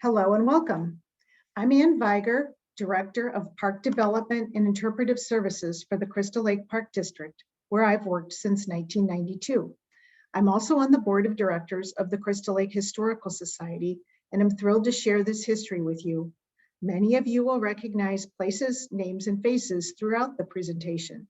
Hello and welcome. I'm Ann Viger, Director of Park Development and Interpretive Services for the Crystal Lake Park District, where I've worked since 1992. I'm also on the Board of Directors of the Crystal Lake Historical Society, and I'm thrilled to share this history with you. Many of you will recognize places, names, and faces throughout the presentation.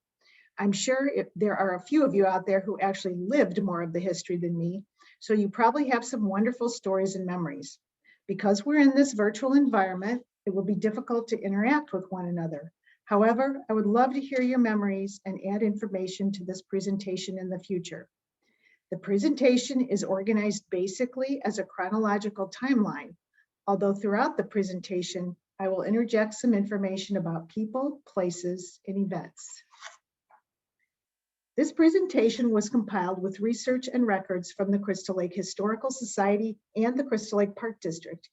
I'm sure there are a few of you out there who actually lived more of the history than me, so you probably have some wonderful stories and memories. Because we're in this virtual environment, it will be difficult to interact with one another. However, I would love to hear your memories and add information to this presentation in the future. The presentation is organized basically as a chronological timeline, although throughout the presentation, I will interject some information about people, places, and events. This presentation was compiled with research and records from the Crystal Lake Historical Society and the Crystal Lake Park District.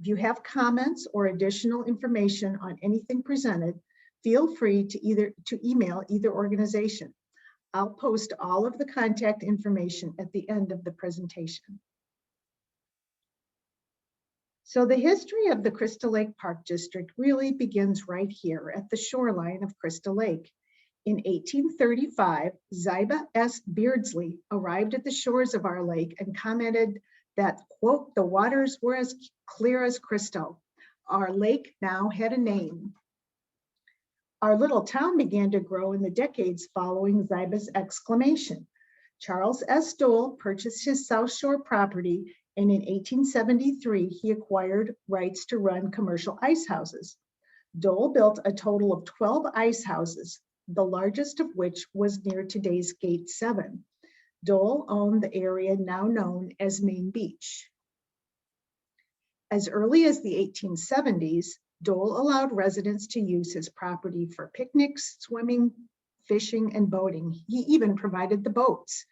If you have comments or additional information on anything presented, feel free to email either organization. I'll post all of the contact information at the end of the presentation. So the history of the Crystal Lake Park District really begins right here at the shoreline of Crystal Lake. In 1835, Ziba S. Beardsley arrived at the shores of our lake and commented that, quote, "the waters were as clear as crystal. Our lake now had a name." Our little town began to grow in the decades following Ziba's exclamation. Charles S. Dole purchased his South Shore property, and in 1873, he acquired rights to run commercial ice houses. Dole built a total of 12 ice houses, the largest of which was near today's Gate 7. Dole owned the area now known as Main Beach. As early as the 1870s, Dole allowed residents to use his property for picnics, swimming, fishing, and boating. He even provided the boats.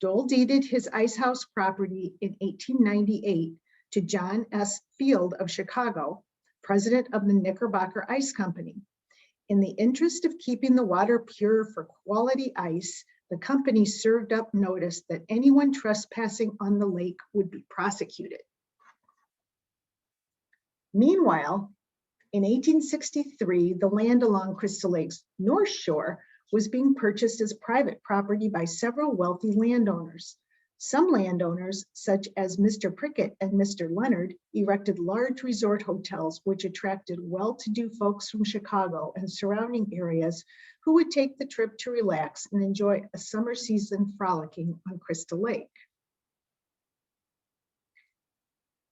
Dole deeded his ice house property in 1898 to John S. Field of Chicago, president of the Knickerbocker Ice Company. In the interest of keeping the water pure for quality ice, the company served up notice that anyone trespassing on the lake would be prosecuted. Meanwhile, in 1863, the land along Crystal Lake's North Shore was being purchased as private property by several wealthy landowners. Some landowners, such as Mr. Prickett and Mr. Leonard, erected large resort hotels which attracted well-to-do folks from Chicago and surrounding areas who would take the trip to relax and enjoy a summer season frolicking on Crystal Lake.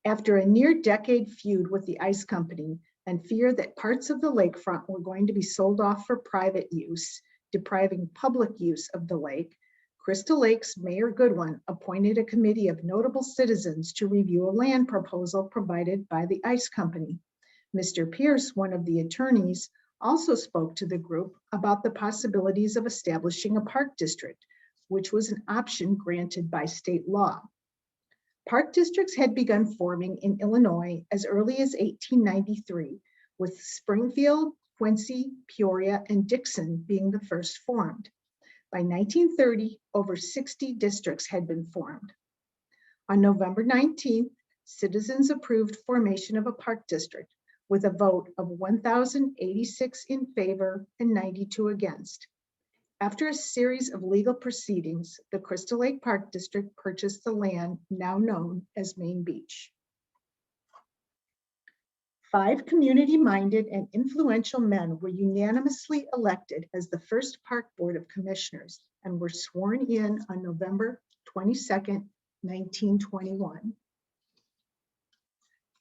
After a near-decade feud with the ice company and fear that parts of the lakefront were going to be sold off for private use, depriving public use of the lake, Crystal Lake's Mayor Goodwin appointed a committee of notable citizens to review a land proposal provided by the ice company. Mr. Pierce, one of the attorneys, also spoke to the group about the possibilities of establishing a park district, which was an option granted by state law. Park districts had begun forming in Illinois as early as 1893, with Springfield, Quincy, Peoria, and Dixon being the first formed. By 1930, over 60 districts had been formed. On November 19th, citizens approved formation of a park district with a vote of 1,086 in favor and 92 against. After a series of legal proceedings, the Crystal Lake Park District purchased the land now known as Main Beach. 5 community-minded and influential men were unanimously elected as the first Park Board of Commissioners and were sworn in on November 22nd, 1921.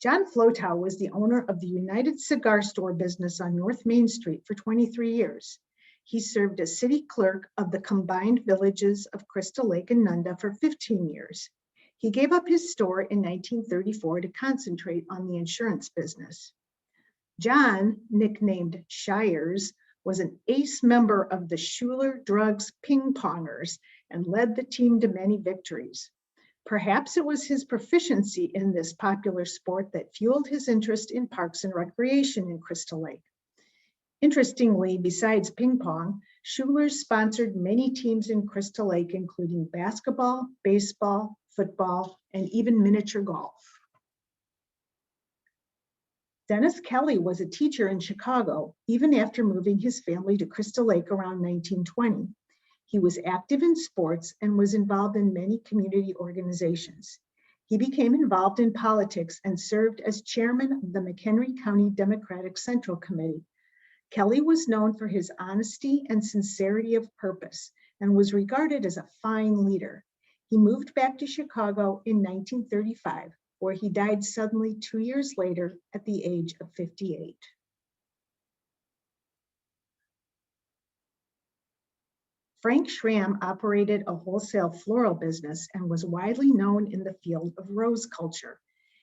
John Flotow was the owner of the United Cigar Store business on North Main Street for 23 years. He served as city clerk of the combined villages of Crystal Lake and Nunda for 15 years. He gave up his store in 1934 to concentrate on the insurance business. John, nicknamed Shires, was an ace member of the Schuler Drugs Ping Pongers and led the team to many victories. Perhaps it was his proficiency in this popular sport that fueled his interest in parks and recreation in Crystal Lake. Interestingly, besides ping pong, Schuler's sponsored many teams in Crystal Lake, including basketball, baseball, football, and even miniature golf. Dennis Kelley was a teacher in Chicago even after moving his family to Crystal Lake around 1920. He was active in sports and was involved in many community organizations. He became involved in politics and served as chairman of the McHenry County Democratic Central Committee. Kelley was known for his honesty and sincerity of purpose and was regarded as a fine leader. He moved back to Chicago in 1935, where he died suddenly 2 years later at the age of 58. Frank Schramm operated a wholesale floral business and was widely known in the field of rose culture.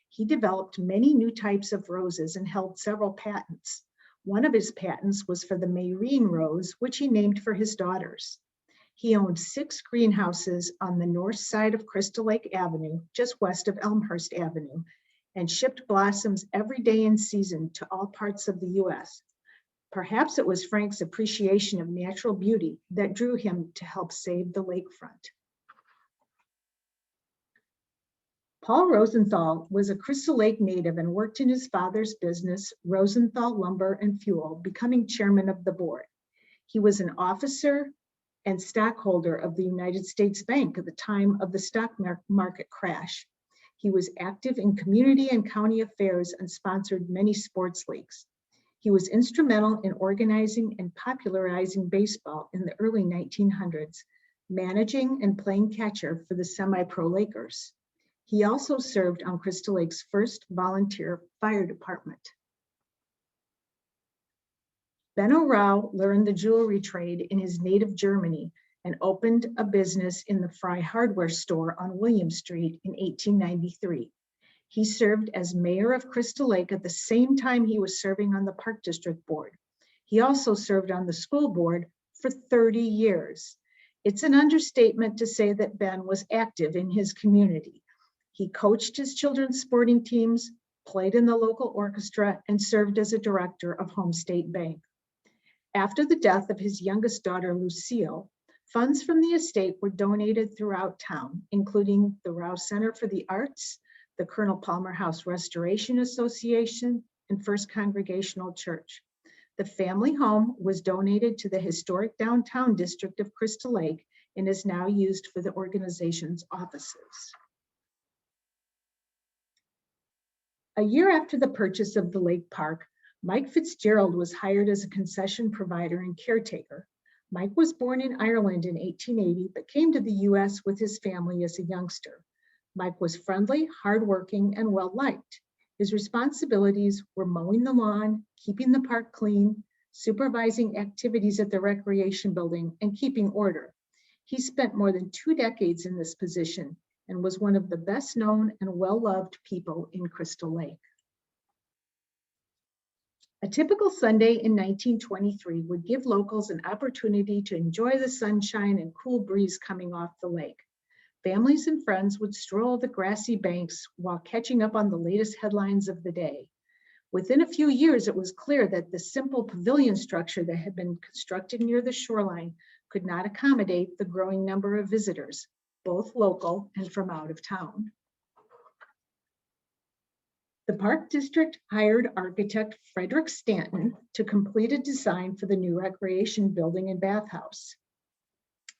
He developed many new types of roses and held several patents. One of his patents was for the Mayreen rose, which he named for his daughters. He owned 6 greenhouses on the north side of Crystal Lake Avenue, just west of Elmhurst Avenue, and shipped blossoms every day in season to all parts of the US. Perhaps it was Frank's appreciation of natural beauty that drew him to help save the lakefront. Paul Rosenthal was a Crystal Lake native and worked in his father's business, Rosenthal Lumber and Fuel, becoming chairman of the board. He was an officer and stockholder of the United States Bank at the time of the stock market crash. He was active in community and county affairs and sponsored many sports leagues. He was instrumental in organizing and popularizing baseball in the early 1900s, managing and playing catcher for the semi-pro Lakers. He also served on Crystal Lake's first volunteer fire department. Benno Raue learned the jewelry trade in his native Germany and opened a business in the Fry hardware store on William Street in 1893. He served as mayor of Crystal Lake at the same time he was serving on the Park District Board. He also served on the school board for 30 years. It's an understatement to say that Ben was active in his community. He coached his children's sporting teams, played in the local orchestra, and served as a director of Home State Bank. After the death of his youngest daughter, Lucille, funds from the estate were donated throughout town, including the Raue Center for the Arts, the Colonel Palmer House Restoration Association, and First Congregational Church. The family home was donated to the historic downtown district of Crystal Lake and is now used for the organization's offices. A year after the purchase of the lake park, Mike Fitzgerald was hired as a concession provider and caretaker. Mike was born in Ireland in 1880, but came to the US with his family as a youngster. Mike was friendly, hardworking, and well-liked. His responsibilities were mowing the lawn, keeping the park clean, supervising activities at the recreation building, and keeping order. He spent more than 2 decades in this position and was one of the best known and well-loved people in Crystal Lake. A typical Sunday in 1923 would give locals an opportunity to enjoy the sunshine and cool breeze coming off the lake. Families and friends would stroll the grassy banks while catching up on the latest headlines of the day. Within a few years, it was clear that the simple pavilion structure that had been constructed near the shoreline could not accommodate the growing number of visitors, both local and from out of town. The Park District hired architect Frederick Stanton to complete a design for the new recreation building and bathhouse.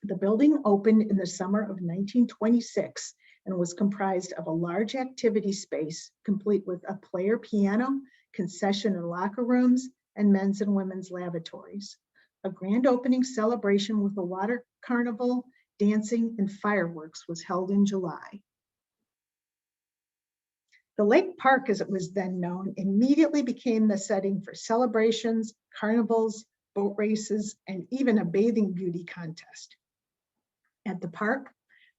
The building opened in the summer of 1926 and was comprised of a large activity space complete with a player piano, concession and locker rooms, and men's and women's lavatories. A grand opening celebration with a water carnival, dancing, and fireworks was held in July. The Lake Park, as it was then known, immediately became the setting for celebrations, carnivals, boat races, and even a bathing beauty contest. At the park,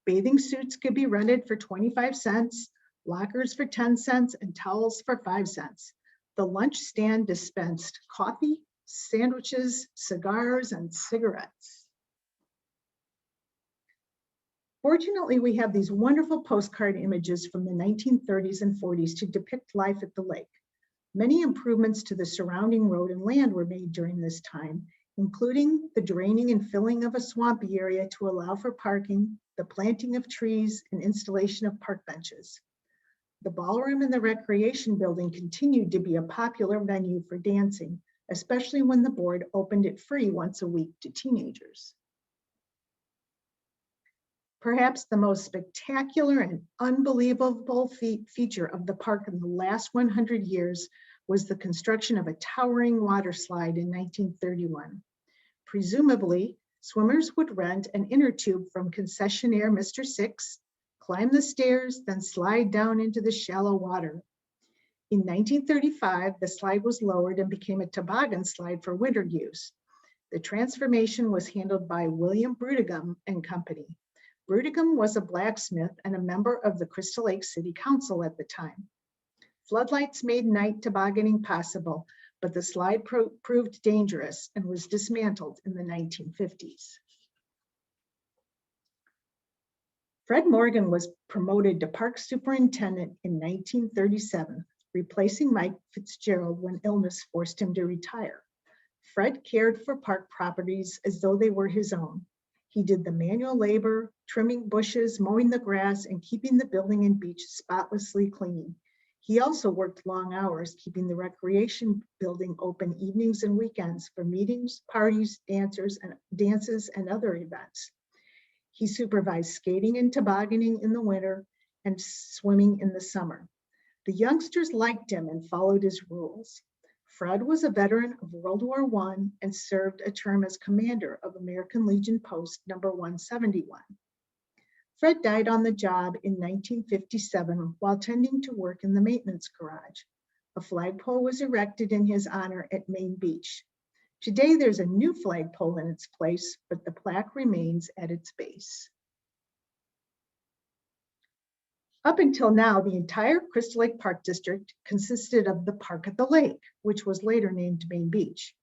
bathing suits could be rented for 25 cents, lockers for 10 cents, and towels for 5 cents. The lunch stand dispensed coffee, sandwiches, cigars, and cigarettes. Fortunately, we have these wonderful postcard images from the 1930s and 40s to depict life at the lake. Many improvements to the surrounding road and land were made during this time, including the draining and filling of a swampy area to allow for parking, the planting of trees, and installation of park benches. The ballroom and the recreation building continued to be a popular venue for dancing, especially when the board opened it free once a week to teenagers. Perhaps the most spectacular and unbelievable feature of the park in the last 100 years was the construction of a towering water slide in 1931. Presumably, swimmers would rent an inner tube from concessionaire Mr. Six, climb the stairs, then slide down into the shallow water. In 1935, the slide was lowered and became a toboggan slide for winter use. The transformation was handled by William Brudigam and Company. Brudigam was a blacksmith and a member of the Crystal Lake City Council at the time. Floodlights made night tobogganing possible, but the slide proved dangerous and was dismantled in the 1950s. Fred Morgan was promoted to park superintendent in 1937, replacing Mike Fitzgerald when illness forced him to retire. Fred cared for park properties as though they were his own. He did the manual labor, trimming bushes, mowing the grass, and keeping the building and beach spotlessly clean. He also worked long hours, keeping the recreation building open evenings and weekends for meetings, parties, dances, and other events. He supervised skating and tobogganing in the winter and swimming in the summer. The youngsters liked him and followed his rules. Fred was a veteran of World War I and served a term as commander of American Legion Post number 171. Fred died on the job in 1957 while tending to work in the maintenance garage. A flagpole was erected in his honor at Main Beach. Today, there's a new flagpole in its place, but the plaque remains at its base. Up until now, the entire Crystal Lake Park District consisted of the Park at the Lake, which was later named Main Beach.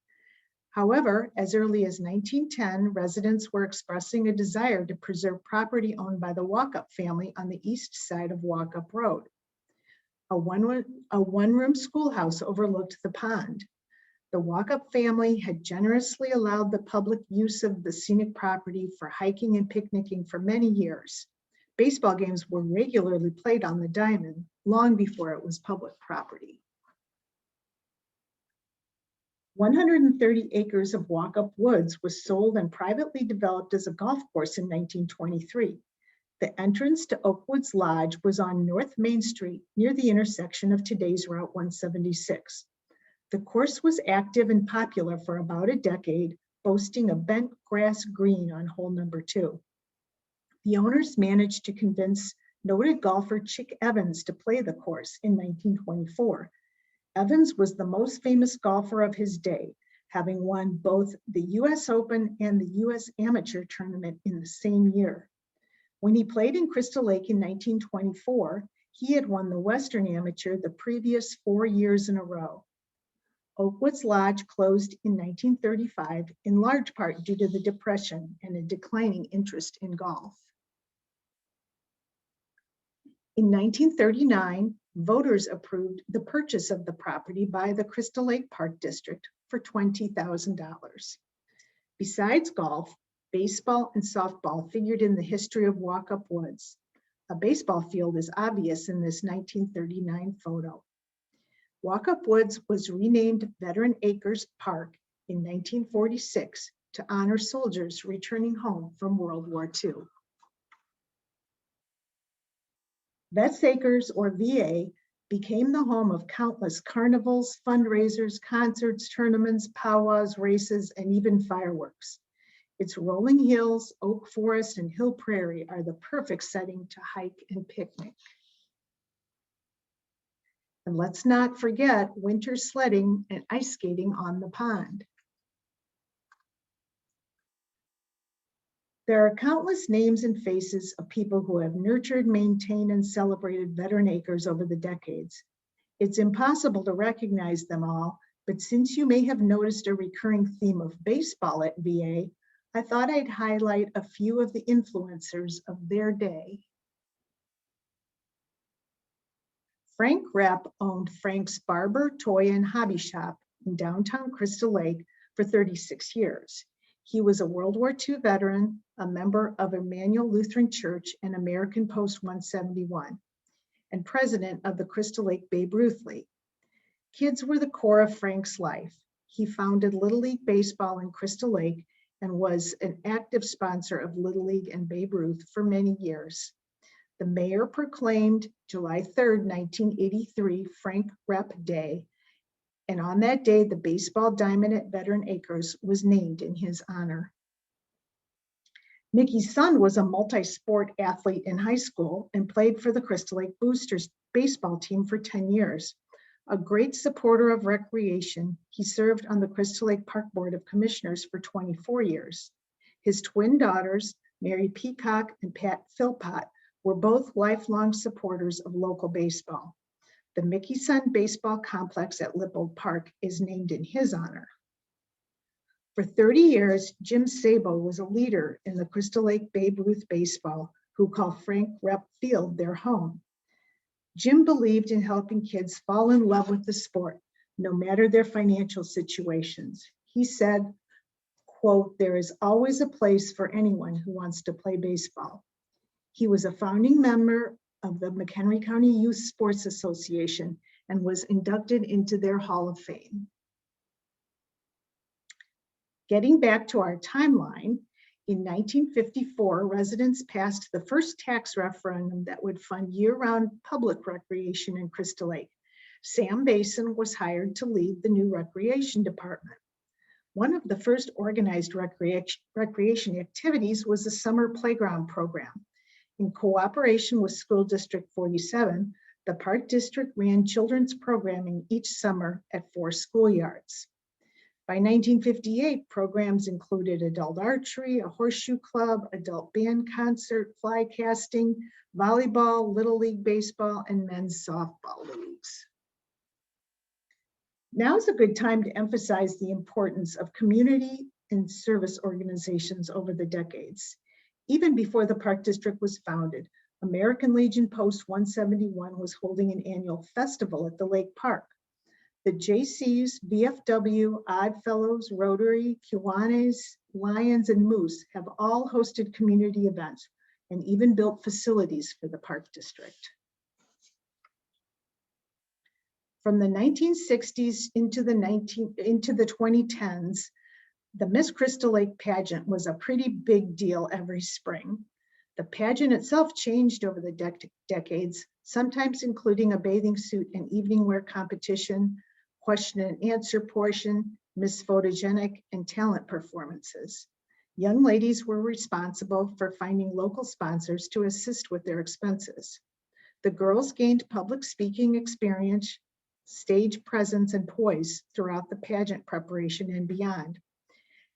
However, as early as 1910, residents were expressing a desire to preserve property owned by the Walkup family on the east side of Walkup Road. A one-room schoolhouse overlooked the pond. The Walkup family had generously allowed the public use of the scenic property for hiking and picnicking for many years. Baseball games were regularly played on the diamond long before it was public property. 130 acres of Walkup Woods was sold and privately developed as a golf course in 1923. The entrance to Oerkfitz Lodge was on North Main Street near the intersection of today's Route 176. The course was active and popular for about a decade, boasting a bent grass green on hole number 2. The owners managed to convince noted golfer Chick Evans to play the course in 1924. Evans was the most famous golfer of his day, having won both the US Open and the US Amateur Tournament in the same year. When he played in Crystal Lake in 1924, he had won the Western Amateur the previous 4 years in a row. Oerkfitz Lodge closed in 1935, in large part due to the Depression and a declining interest in golf. In 1939, voters approved the purchase of the property by the Crystal Lake Park District for $20,000. Besides golf, baseball and softball figured in the history of Walkup Woods. A baseball field is obvious in this 1939 photo. Walkup Woods was renamed Veteran Acres Park in 1946 to honor soldiers returning home from World War II. Vets Acres, or VA, became the home of countless carnivals, fundraisers, concerts, tournaments, powwows, races, and even fireworks. Its rolling hills, oak forest, and hill prairie are the perfect setting to hike and picnic. And let's not forget winter sledding and ice skating on the pond. There are countless names and faces of people who have nurtured, maintained, and celebrated Veteran Acres over the decades. It's impossible to recognize them all, but since you may have noticed a recurring theme of baseball at VA, I thought I'd highlight a few of the influencers of their day. Frank Repp owned Frank's Barber, Toy, and Hobby Shop in downtown Crystal Lake for 36 years. He was a World War II veteran, a member of Emmanuel Lutheran Church and American Post 171. and president of the Crystal Lake Babe Ruth League. Kids were the core of Frank's life. He founded Little League Baseball in Crystal Lake and was an active sponsor of Little League and Babe Ruth for many years. The mayor proclaimed July 3rd, 1983, Frank Rep Day, and on that day, the baseball diamond at Veteran Acres was named in his honor. Mickey's son was a multi-sport athlete in high school and played for the Crystal Lake Boosters baseball team for 10 years. A great supporter of recreation, he served on the Crystal Lake Park Board of Commissioners for 24 years. His twin daughters, Mary Peacock and Pat Philpott, were both lifelong supporters of local baseball. The Mickey Son Baseball Complex at Lippold Park is named in his honor. For 30 years, Jim Sabo was a leader in the Crystal Lake Babe Ruth baseball, who called Frank Rep Field their home. Jim believed in helping kids fall in love with the sport, no matter their financial situations. He said, quote, "There is always a place for anyone who wants to play baseball." He was a founding member of the McHenry County Youth Sports Association and was inducted into their Hall of Fame. Getting back to our timeline, in 1954, residents passed the first tax referendum that would fund year-round public recreation in Crystal Lake. Sam Basin was hired to lead the new recreation department. One of the first organized recreation activities was the summer playground program. In cooperation with School District 47, the Park District ran children's programming each summer at 4 schoolyards. By 1958, programs included adult archery, a horseshoe club, adult band concert, fly casting, volleyball, Little League baseball, and men's softball leagues. Now's a good time to emphasize the importance of community and service organizations over the decades. Even before the Park District was founded, American Legion Post 171 was holding an annual festival at the Lake Park. The JCs, VFW, Odd Fellows, Rotary, Kiwanis, Lions, and Moose have all hosted community events and even built facilities for the Park District. From the 1960s into the 2010s, the Miss Crystal Lake pageant was a pretty big deal every spring. The pageant itself changed over the decades, sometimes including a bathing suit and evening wear competition, question and answer portion, Miss Photogenic, and talent performances. Young ladies were responsible for finding local sponsors to assist with their expenses. The girls gained public speaking experience, stage presence, and poise throughout the pageant preparation and beyond.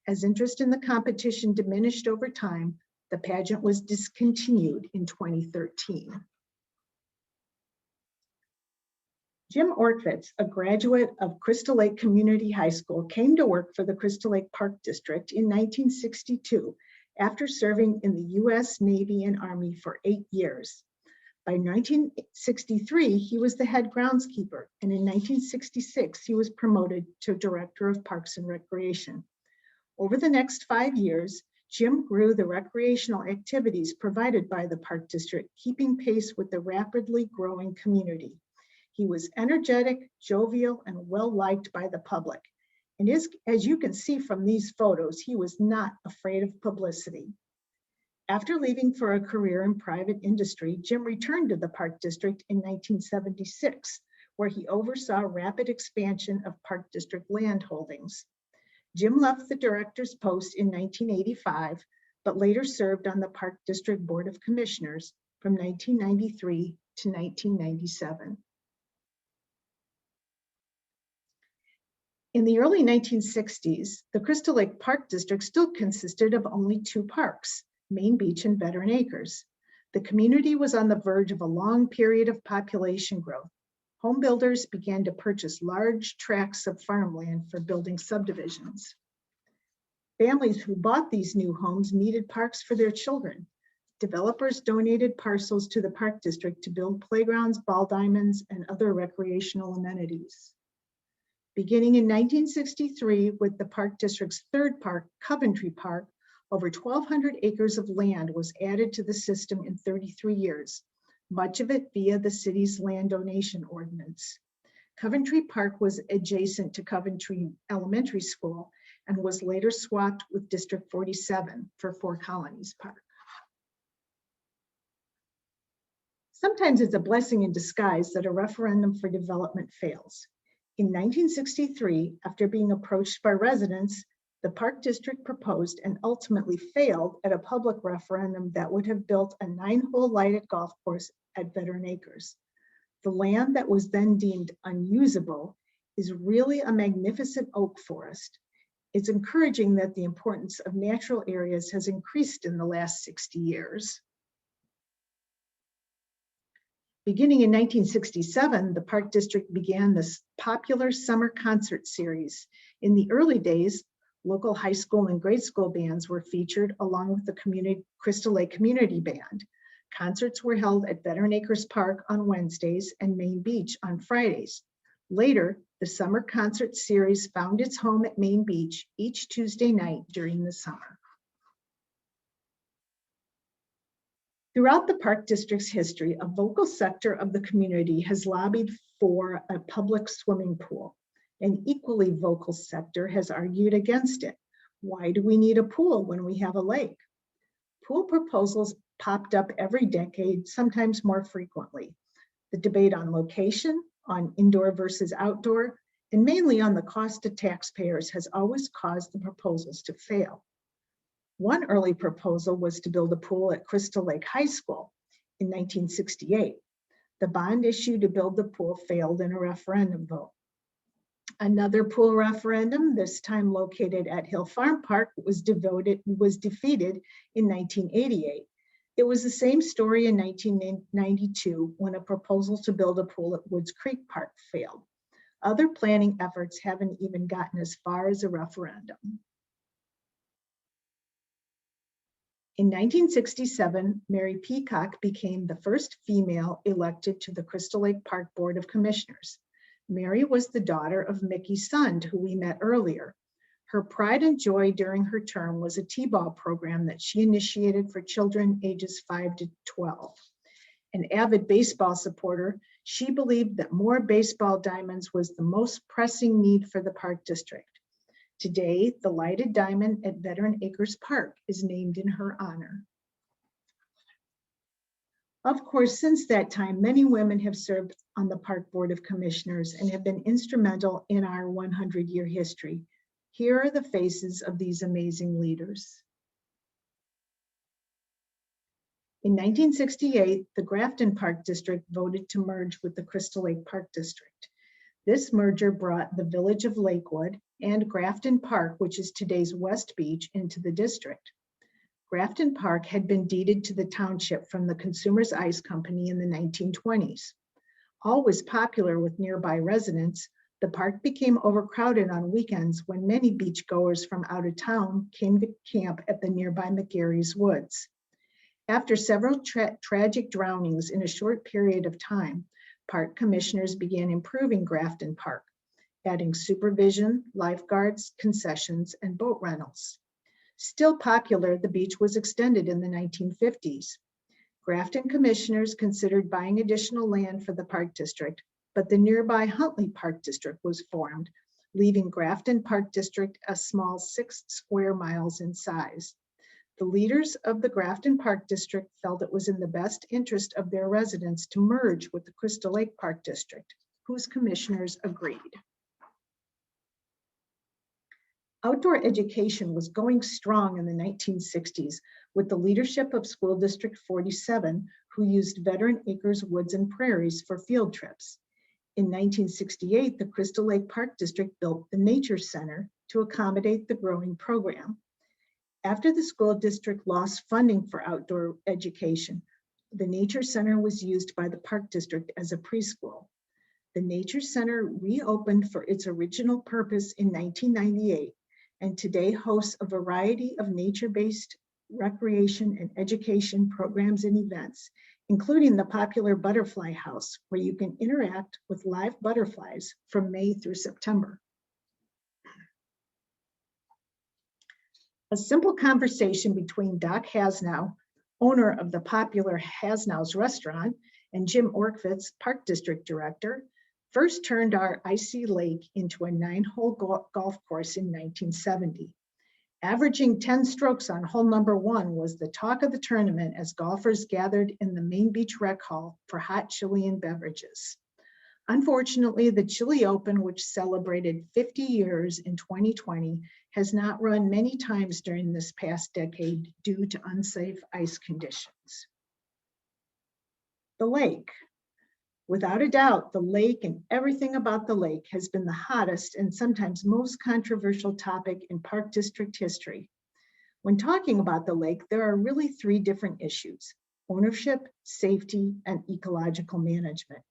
As interest in the competition diminished over time, the pageant was discontinued in 2013. Jim Oerkfitz, a graduate of Crystal Lake Community High School, came to work for the Crystal Lake Park District in 1962 after serving in the U.S. Navy and Army for 8 years. By 1963, he was the head groundskeeper, and in 1966, he was promoted to Director of Parks and Recreation. Over the next 5 years, Jim grew the recreational activities provided by the Park District, keeping pace with the rapidly growing community. He was energetic, jovial, and well-liked by the public. And as you can see from these photos, he was not afraid of publicity. After leaving for a career in private industry, Jim returned to the Park District in 1976, where he oversaw rapid expansion of Park District land holdings. Jim left the director's post in 1985, but later served on the Park District Board of Commissioners from 1993 to 1997. In the early 1960s, the Crystal Lake Park District still consisted of only 2 parks, Main Beach and Veteran Acres. The community was on the verge of a long period of population growth. Home builders began to purchase large tracts of farmland for building subdivisions. Families who bought these new homes needed parks for their children. Developers donated parcels to the Park District to build playgrounds, ball diamonds, and other recreational amenities. Beginning in 1963 with the Park District's 3rd park, Coventry Park, over 1,200 acres of land was added to the system in 33 years. much of it via the city's land donation ordinance. Coventry Park was adjacent to Coventry Elementary School and was later swapped with District 47 for Four Colonies Park. Sometimes it's a blessing in disguise that a referendum for development fails. In 1963, after being approached by residents, the Park District proposed and ultimately failed at a public referendum that would have built a 9-hole lighted golf course at Veteran Acres. The land that was then deemed unusable is really a magnificent oak forest. It's encouraging that the importance of natural areas has increased in the last 60 years. Beginning in 1967, the Park District began this popular summer concert series. In the early days, local high school and grade school bands were featured along with the Crystal Lake Community Band. Concerts were held at Veteran Acres Park on Wednesdays and Main Beach on Fridays. Later, the summer concert series found its home at Main Beach each Tuesday night during the summer. Throughout the Park District's history, a vocal sector of the community has lobbied for a public swimming pool. An equally vocal sector has argued against it. Why do we need a pool when we have a lake? Pool proposals popped up every decade, sometimes more frequently. The debate on location, on indoor versus outdoor, and mainly on the cost to taxpayers has always caused the proposals to fail. One early proposal was to build a pool at Crystal Lake High School in 1968. The bond issue to build the pool failed in a referendum vote. Another pool referendum, this time located at Hill Farm Park, was defeated in 1988. It was the same story in 1992 when a proposal to build a pool at Woods Creek Park failed. Other planning efforts haven't even gotten as far as a referendum. In 1967, Mary Peacock became the first female elected to the Crystal Lake Park Board of Commissioners. Mary was the daughter of Mickey Sund, who we met earlier. Her pride and joy during her term was a T-ball program that she initiated for children ages 5 to 12. An avid baseball supporter, she believed that more baseball diamonds was the most pressing need for the Park District. Today, the lighted diamond at Veteran Acres Park is named in her honor. Of course, since that time, many women have served on the Park Board of Commissioners and have been instrumental in our 100-year history. Here are the faces of these amazing leaders. In 1968, the Grafton Park District voted to merge with the Crystal Lake Park District. This merger brought the village of Lakewood and Grafton Park, which is today's West Beach, into the district. Grafton Park had been deeded to the township from the Consumers Ice Company in the 1920s. Always popular with nearby residents, the park became overcrowded on weekends when many beachgoers from out of town came to camp at the nearby McGarry's Woods. After several tragic drownings in a short period of time, park commissioners began improving Grafton Park, adding supervision, lifeguards, concessions, and boat rentals. Still popular, the beach was extended in the 1950s. Grafton commissioners considered buying additional land for the Park District, but the nearby Huntley Park District was formed, leaving Grafton Park District a small 6 square miles in size. The leaders of the Grafton Park District felt it was in the best interest of their residents to merge with the Crystal Lake Park District, whose commissioners agreed. Outdoor education was going strong in the 1960s with the leadership of School District 47, who used Veteran Acres Woods and Prairies for field trips. In 1968, the Crystal Lake Park District built the Nature Center to accommodate the growing program. After the school district lost funding for outdoor education, the Nature Center was used by the Park District as a preschool. The Nature Center reopened for its original purpose in 1998 and today hosts a variety of nature-based recreation and education programs and events, including the popular Butterfly House, where you can interact with live butterflies from May through September. A simple conversation between Doc Haznow, owner of the popular Haznow's restaurant, and Jim Oerkfitz, Park District Director, first turned our icy lake into a 9-hole golf course in 1970. Averaging 10 strokes on hole number 1 was the talk of the tournament as golfers gathered in the main beach rec hall for hot Chilean beverages. Unfortunately, the Chile Open, which celebrated 50 years in 2020, has not run many times during this past decade due to unsafe ice conditions. The lake. Without a doubt, the lake and everything about the lake has been the hottest and sometimes most controversial topic in Park District history. When talking about the lake, there are really 3 different issues: ownership, safety, and ecological management.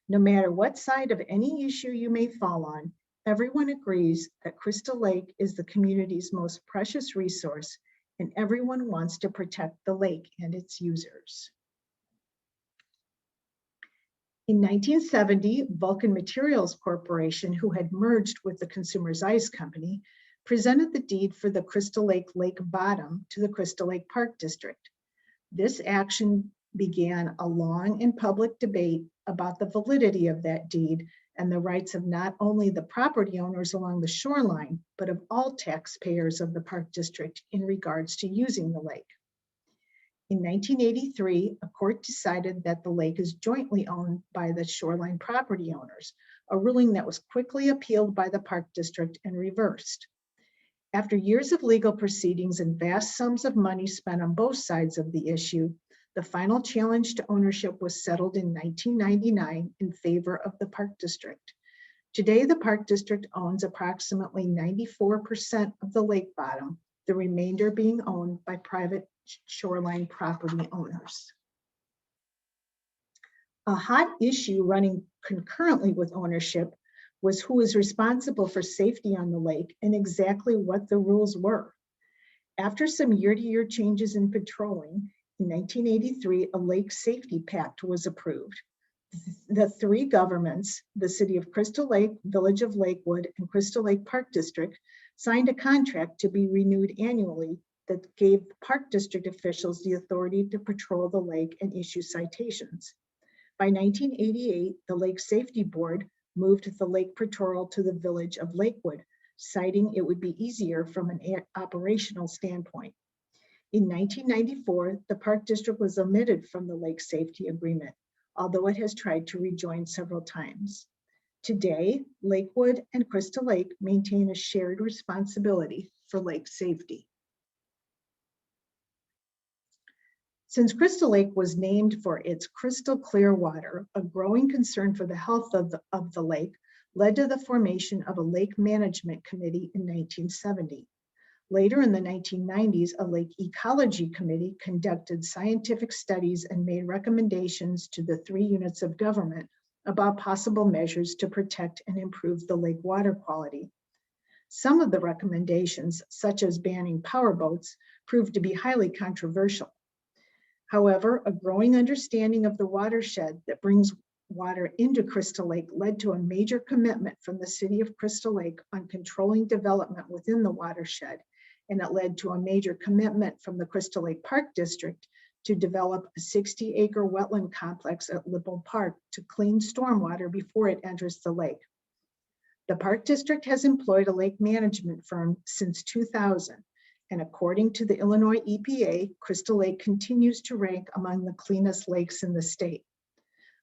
No matter what side of any issue you may fall on, everyone agrees that Crystal Lake is the community's most precious resource, and everyone wants to protect the lake and its users. In 1970, Vulcan Materials Corporation, who had merged with the Consumers Ice Company, presented the deed for the Crystal Lake Lake Bottom to the Crystal Lake Park District. This action began a long and public debate about the validity of that deed and the rights of not only the property owners along the shoreline, but of all taxpayers of the Park District in regards to using the lake. In 1983, a court decided that the lake is jointly owned by the shoreline property owners, a ruling that was quickly appealed by the Park District and reversed. After years of legal proceedings and vast sums of money spent on both sides of the issue, the final challenge to ownership was settled in 1999 in favor of the Park District. Today, the Park District owns approximately 94% of the lake bottom, the remainder being owned by private shoreline property owners. A hot issue running concurrently with ownership was who is responsible for safety on the lake and exactly what the rules were. After some year-to-year changes in patrolling, in 1983, a lake safety pact was approved. The 3 governments, the City of Crystal Lake, Village of Lakewood, and Crystal Lake Park District, signed a contract to be renewed annually that gave Park District officials the authority to patrol the lake and issue citations. By 1988, the Lake Safety Board moved the lake patrol to the Village of Lakewood, citing it would be easier from an operational standpoint. In 1994, the Park District was omitted from the Lake Safety Agreement, although it has tried to rejoin several times. Today, Lakewood and Crystal Lake maintain a shared responsibility for lake safety. Since Crystal Lake was named for its crystal clear water, a growing concern for the health of the lake led to the formation of a lake management committee in 1970. Later in the 1990s, a lake ecology committee conducted scientific studies and made recommendations to the 3 units of government about possible measures to protect and improve the lake water quality. Some of the recommendations, such as banning powerboats, proved to be highly controversial. However, a growing understanding of the watershed that brings water into Crystal Lake led to a major commitment from the City of Crystal Lake on controlling development within the watershed, and it led to a major commitment from the Crystal Lake Park District to develop a 60-acre wetland complex at Lippold Park to clean stormwater before it enters the lake. The Park District has employed a lake management firm since 2000, and according to the Illinois EPA, Crystal Lake continues to rank among the cleanest lakes in the state.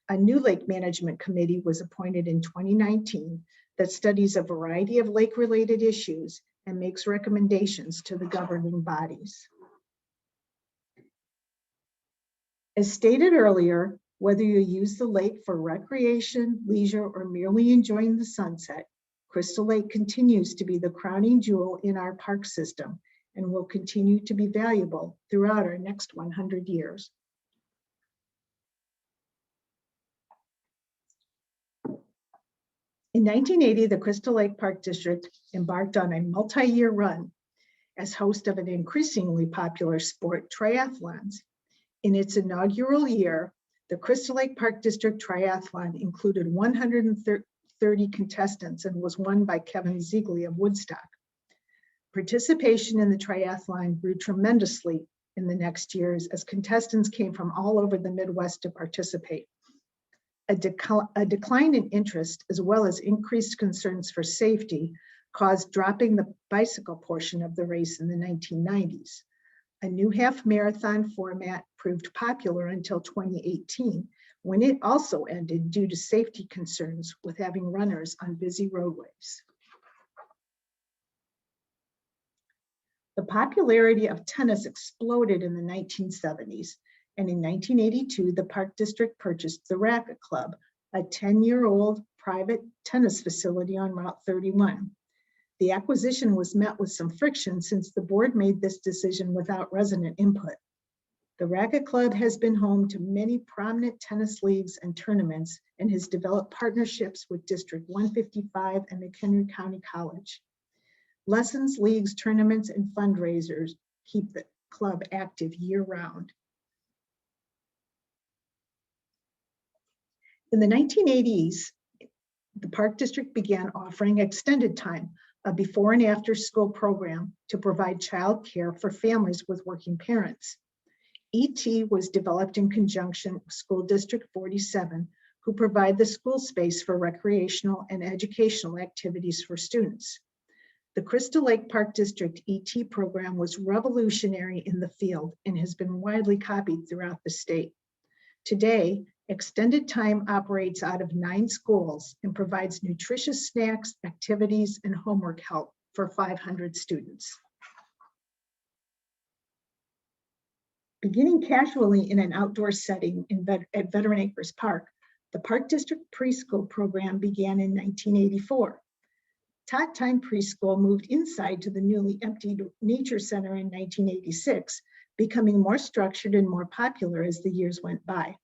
A new lake management committee was appointed in 2019 that studies a variety of lake-related issues and makes recommendations to the governing bodies. As stated earlier, whether you use the lake for recreation, leisure, or merely enjoying the sunset, Crystal Lake continues to be the crowning jewel in our park system and will continue to be valuable throughout our next 100 years. In 1980, the Crystal Lake Park District embarked on a multi-year run as host of an increasingly popular sport, triathlons. In its inaugural year, the Crystal Lake Park District Triathlon included 130 contestants and was won by Kevin Ziegler of Woodstock. Participation in the triathlon grew tremendously in the next years as contestants came from all over the Midwest to participate. A decline in interest, as well as increased concerns for safety, caused dropping the bicycle portion of the race in the 1990s. A new half marathon format proved popular until 2018, when it also ended due to safety concerns with having runners on busy roadways. The popularity of tennis exploded in the 1970s, and in 1982, the Park District purchased the Racket Club, a 10-year-old private tennis facility on Route 31. The acquisition was met with some friction since the board made this decision without resident input. The Racket Club has been home to many prominent tennis leagues and tournaments and has developed partnerships with District 155 and McHenry County College. Lessons, leagues, tournaments, and fundraisers keep the club active year-round. In the 1980s, the Park District began offering extended time, a before and after school program to provide child care for families with working parents. ET was developed in conjunction with School District 47, who provide the school space for recreational and educational activities for students. The Crystal Lake Park District ET program was revolutionary in the field and has been widely copied throughout the state. Today, Extended Time operates out of 9 schools and provides nutritious snacks, activities, and homework help for 500 students. Beginning casually in an outdoor setting at Veteran Acres Park, the Park District preschool program began in 1984. Tot Time Preschool moved inside to the newly emptied Nature Center in 1986, becoming more structured and more popular as the years went by.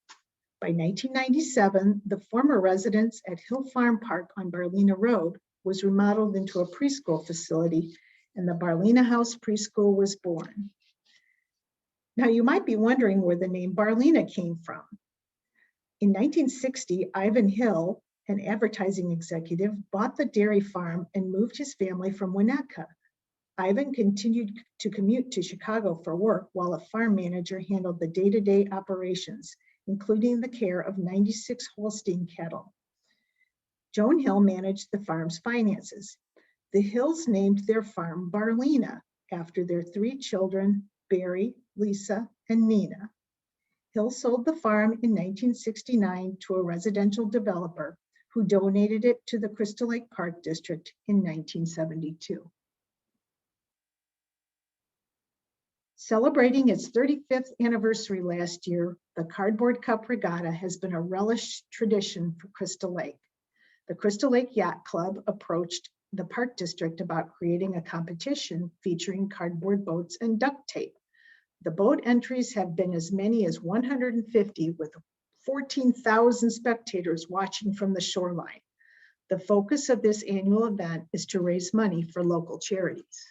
By 1997, the former residence at Hill Farm Park on Barlina Road was remodeled into a preschool facility, and the Barlina House Preschool was born. Now, you might be wondering where the name Barlina came from. In 1960, Ivan Hill, an advertising executive, bought the dairy farm and moved his family from Winnetka. Ivan continued to commute to Chicago for work while a farm manager handled the day-to-day operations, including the care of 96 Holstein cattle. Joan Hill managed the farm's finances. The Hills named their farm Barlina after their 3 children, Barry, Lisa, and Nina. Hill sold the farm in 1969 to a residential developer who donated it to the Crystal Lake Park District in 1972. Celebrating its 35th anniversary last year, the Cardboard Cup Regatta has been a relished tradition for Crystal Lake. The Crystal Lake Yacht Club approached the Park District about creating a competition featuring cardboard boats and duct tape. The boat entries have been as many as 150, with 14,000 spectators watching from the shoreline. The focus of this annual event is to raise money for local charities.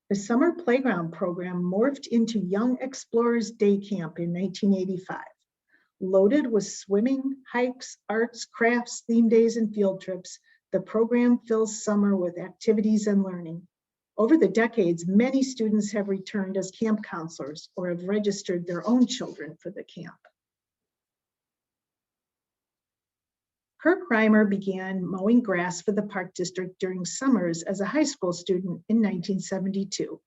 The summer playground program morphed into Young Explorers Day Camp in 1985. Loaded with swimming, hikes, arts, crafts, theme days, and field trips, the program fills summer with activities and learning. Over the decades, many students have returned as camp counselors or have registered their own children for the camp. Kirk Reimer began mowing grass for the Park District during summers as a high school student in 1972.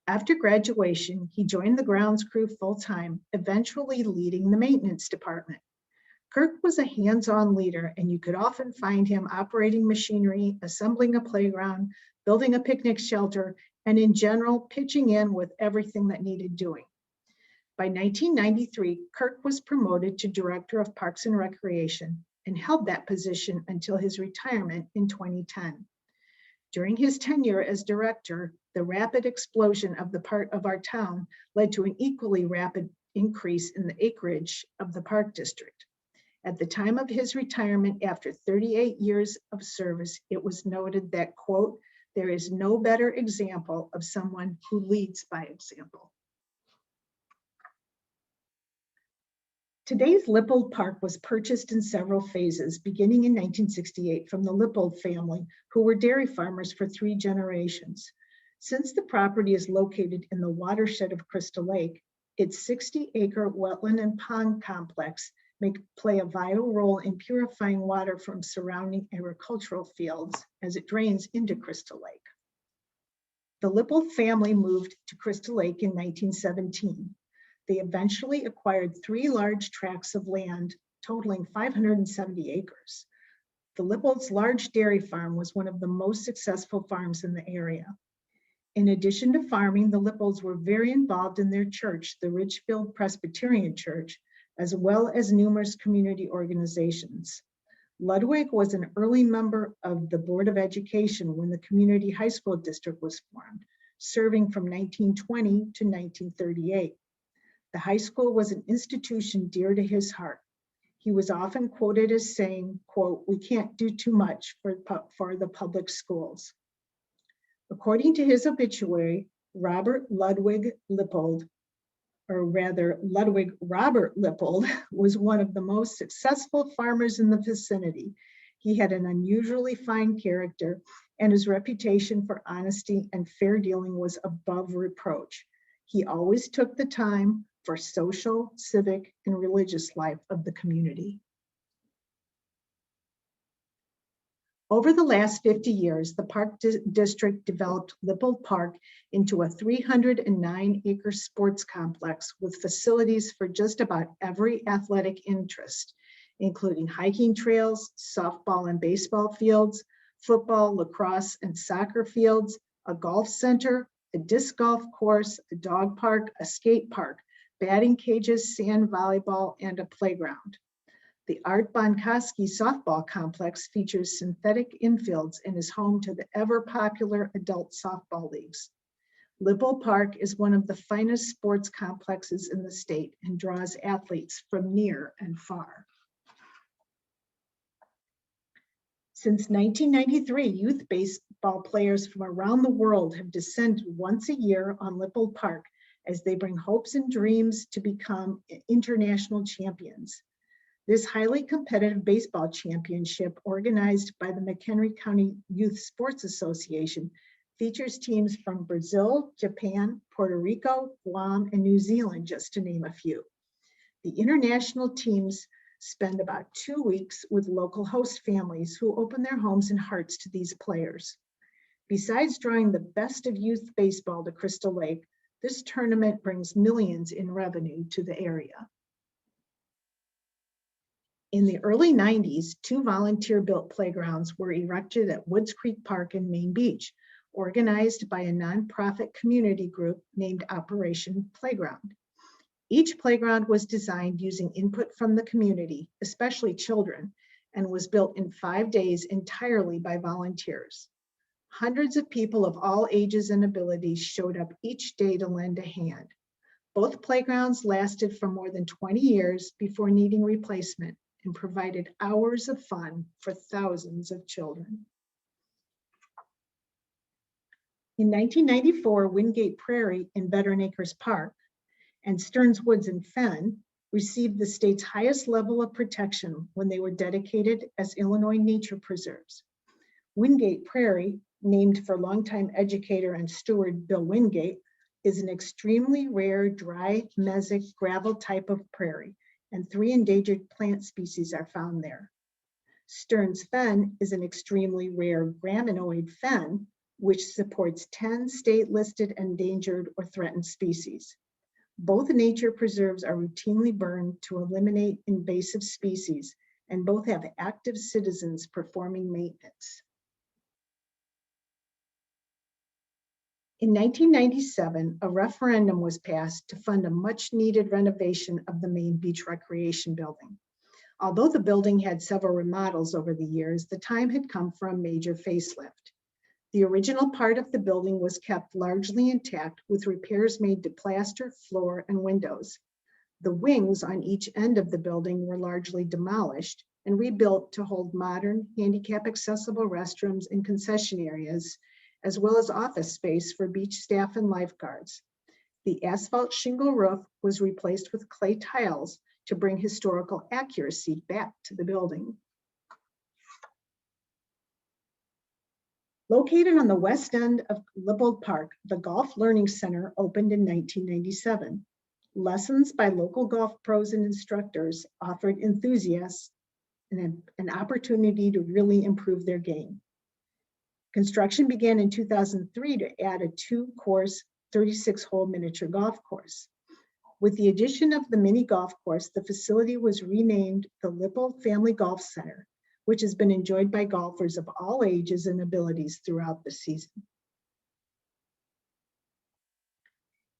After graduation, he joined the grounds crew full-time, eventually leading the maintenance department. Kirk was a hands-on leader, and you could often find him operating machinery, assembling a playground, building a picnic shelter, and in general, pitching in with everything that needed doing. By 1993, Kirk was promoted to Director of Parks and Recreation and held that position until his retirement in 2010. During his tenure as director, the rapid explosion of the part of our town led to an equally rapid increase in the acreage of the Park District. At the time of his retirement, after 38 years of service, it was noted that, quote, "There is no better example of someone who leads by example." Today's Lippold Park was purchased in several phases, beginning in 1968 from the Lippold family, who were dairy farmers for 3 generations. Since the property is located in the watershed of Crystal Lake, its 60-acre wetland and pond complex play a vital role in purifying water from surrounding agricultural fields as it drains into Crystal Lake. The Lippold family moved to Crystal Lake in 1917. They eventually acquired 3 large tracts of land totaling 570 acres. The Lippold's large dairy farm was one of the most successful farms in the area. In addition to farming, the Lippolds were very involved in their church, the Ridgefield Presbyterian Church, as well as numerous community organizations. Ludwig was an early member of the Board of Education when the Community High School District was formed, serving from 1920 to 1938. The high school was an institution dear to his heart. He was often quoted as saying, quote, "We can't do too much for the public schools." According to his obituary, Ludwig Robert Lippold was one of the most successful farmers in the vicinity. He had an unusually fine character, and his reputation for honesty and fair dealing was above reproach. He always took the time for social, civic, and religious life of the community. Over the last 50 years, the Park District developed Lippold Park into a 309-acre sports complex with facilities for just about every athletic interest, including hiking trails, softball and baseball fields, football, lacrosse, and soccer fields, a golf center, a disc golf course, a dog park, a skate park, batting cages, sand volleyball, and a playground. The Art Bonkoski softball complex features synthetic infields and is home to the ever-popular adult softball leagues. Lippold Park is one of the finest sports complexes in the state and draws athletes from near and far. Since 1993, youth baseball players from around the world have descended once a year on Lippold Park as they bring hopes and dreams to become international champions. This highly competitive baseball championship, organized by the McHenry County Youth Sports Association, features teams from Brazil, Japan, Puerto Rico, Guam, and New Zealand, just to name a few. The international teams spend about 2 weeks with local host families who open their homes and hearts to these players. Besides drawing the best of youth baseball to Crystal Lake, this tournament brings millions in revenue to the area. In the early 90s, 2 volunteer-built playgrounds were erected at Woods Creek Park in Main Beach, organized by a nonprofit community group named Operation Playground. Each playground was designed using input from the community, especially children, and was built in 5 days entirely by volunteers. Hundreds of people of all ages and abilities showed up each day to lend a hand. Both playgrounds lasted for more than 20 years before needing replacement and provided hours of fun for thousands of children. In 1994, Wingate Prairie in Veteran Acres Park and Stearns Woods and Fenn received the state's highest level of protection when they were dedicated as Illinois nature preserves. Wingate Prairie, named for longtime educator and steward Bill Wingate, is an extremely rare dry mesic gravel type of prairie, and 3 endangered plant species are found there. Stearns Fen is an extremely rare graminoid fen, which supports 10 state-listed endangered or threatened species. Both nature preserves are routinely burned to eliminate invasive species, and both have active citizens performing maintenance. In 1997, a referendum was passed to fund a much-needed renovation of the main beach recreation building. Although the building had several remodels over the years, the time had come for a major facelift. The original part of the building was kept largely intact, with repairs made to plaster, floor, and windows. The wings on each end of the building were largely demolished and rebuilt to hold modern, handicap-accessible restrooms and concession areas, as well as office space for beach staff and lifeguards. The asphalt shingle roof was replaced with clay tiles to bring historical accuracy back to the building. Located on the west end of Lippold Park, the Golf Learning Center opened in 1997. Lessons by local golf pros and instructors offered enthusiasts an opportunity to really improve their game. Construction began in 2003 to add a 2-course, 36-hole miniature golf course. With the addition of the mini golf course, the facility was renamed the Lippold Family Golf Center, which has been enjoyed by golfers of all ages and abilities throughout the season.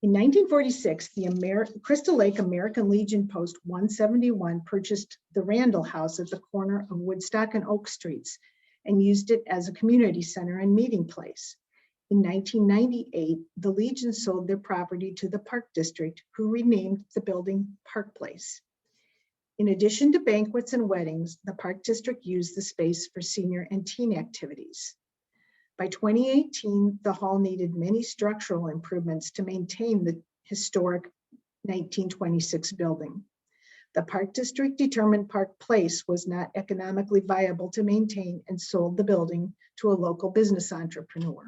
In 1946, the Crystal Lake American Legion Post 171 purchased the Randall House at the corner of Woodstock and Oak Streets and used it as a community center and meeting place. In 1998, the Legion sold their property to the Park District, who renamed the building Park Place. In addition to banquets and weddings, the Park District used the space for senior and teen activities. By 2018, the hall needed many structural improvements to maintain the historic 1926 building. The Park District determined Park Place was not economically viable to maintain and sold the building to a local business entrepreneur.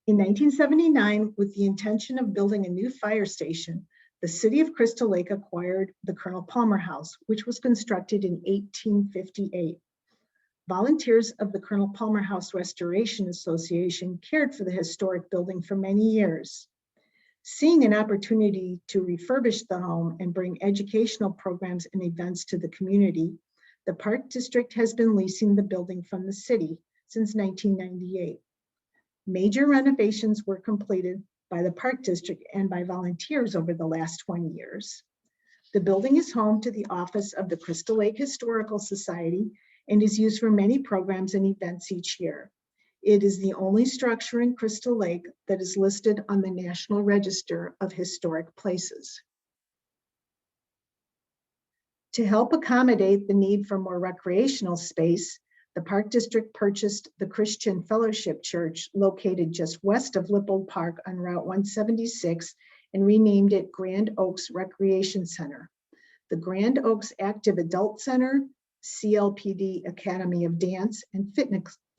In 1979, with the intention of building a new fire station, the city of Crystal Lake acquired the Colonel Palmer House, which was constructed in 1858. Volunteers of the Colonel Palmer House Restoration Association cared for the historic building for many years. Seeing an opportunity to refurbish the home and bring educational programs and events to the community, the Park District has been leasing the building from the city since 1998. Major renovations were completed by the Park District and by volunteers over the last 20 years. The building is home to the office of the Crystal Lake Historical Society and is used for many programs and events each year. It is the only structure in Crystal Lake that is listed on the National Register of Historic Places. To help accommodate the need for more recreational space, the Park District purchased the Christian Fellowship Church located just west of Lippold Park on Route 176 and renamed it Grand Oaks Recreation Center. The Grand Oaks Active Adult Center, CLPD Academy of Dance, and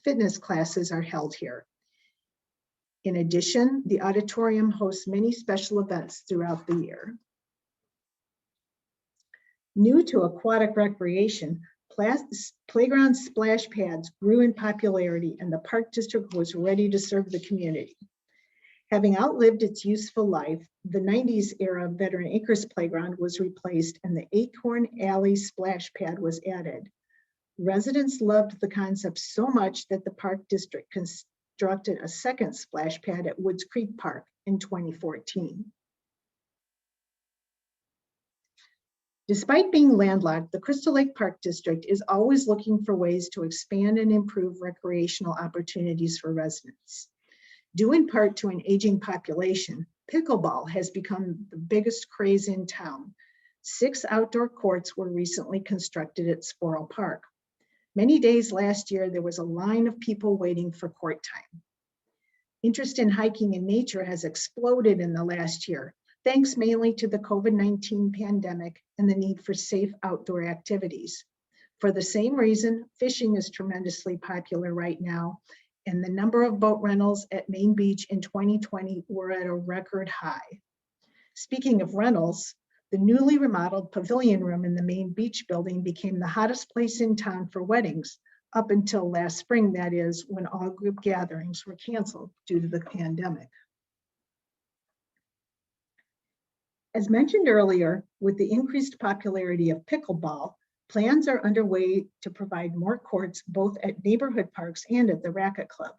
fitness classes are held here. In addition, the auditorium hosts many special events throughout the year. New to aquatic recreation, playground splash pads grew in popularity and the Park District was ready to serve the community. Having outlived its useful life, the 90s era Veteran Acres Playground was replaced and the Acorn Alley splash pad was added. Residents loved the concept so much that the Park District constructed a second splash pad at Woods Creek Park in 2014. Despite being landlocked, the Crystal Lake Park District is always looking for ways to expand and improve recreational opportunities for residents. Due in part to an aging population, pickleball has become the biggest craze in town. 6 outdoor courts were recently constructed at Sporle Park. Many days last year, there was a line of people waiting for court time. Interest in hiking in nature has exploded in the last year, thanks mainly to the COVID-19 pandemic and the need for safe outdoor activities. For the same reason, fishing is tremendously popular right now, and the number of boat rentals at Main Beach in 2020 were at a record high. Speaking of rentals, the newly remodeled pavilion room in the Main Beach building became the hottest place in town for weddings, up until last spring, that is, when all group gatherings were canceled due to the pandemic. As mentioned earlier, with the increased popularity of pickleball, plans are underway to provide more courts both at neighborhood parks and at the Racquet Club.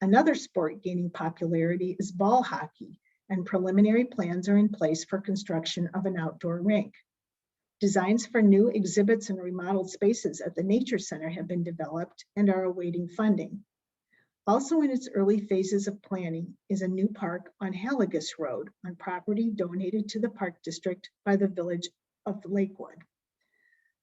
Another sport gaining popularity is ball hockey, and preliminary plans are in place for construction of an outdoor rink. Designs for new exhibits and remodeled spaces at the Nature Center have been developed and are awaiting funding. Also in its early phases of planning is a new park on Halligus Road on property donated to the Park District by the Village of Lakewood.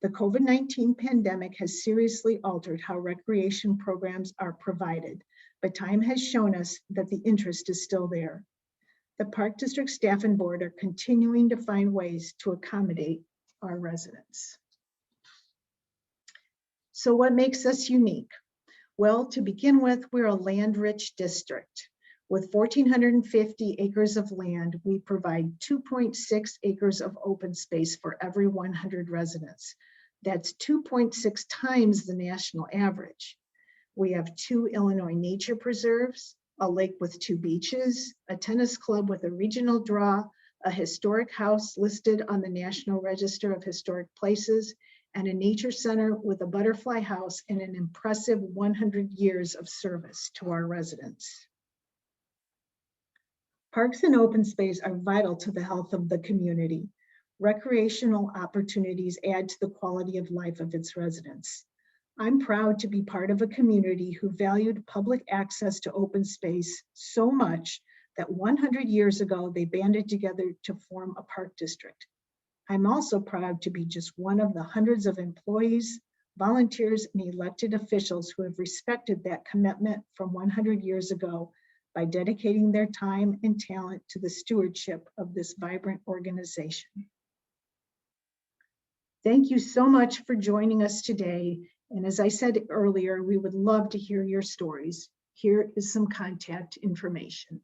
The COVID-19 pandemic has seriously altered how recreation programs are provided, but time has shown us that the interest is still there. The Park District staff and board are continuing to find ways to accommodate our residents. So what makes us unique? Well, to begin with, we're a land-rich district. With 1,450 acres of land, we provide 2.6 acres of open space for every 100 residents. That's 2.6 times the national average. We have 2 Illinois nature preserves, a lake with 2 beaches, a tennis club with a regional draw, a historic house listed on the National Register of Historic Places, and a nature center with a butterfly house and an impressive 100 years of service to our residents. Parks and open space are vital to the health of the community. Recreational opportunities add to the quality of life of its residents. I'm proud to be part of a community who valued public access to open space so much that 100 years ago, they banded together to form a park district. I'm also proud to be just one of the hundreds of employees, volunteers, and elected officials who have respected that commitment from 100 years ago by dedicating their time and talent to the stewardship of this vibrant organization. Thank you so much for joining us today. And as I said earlier, we would love to hear your stories. Here is some contact information.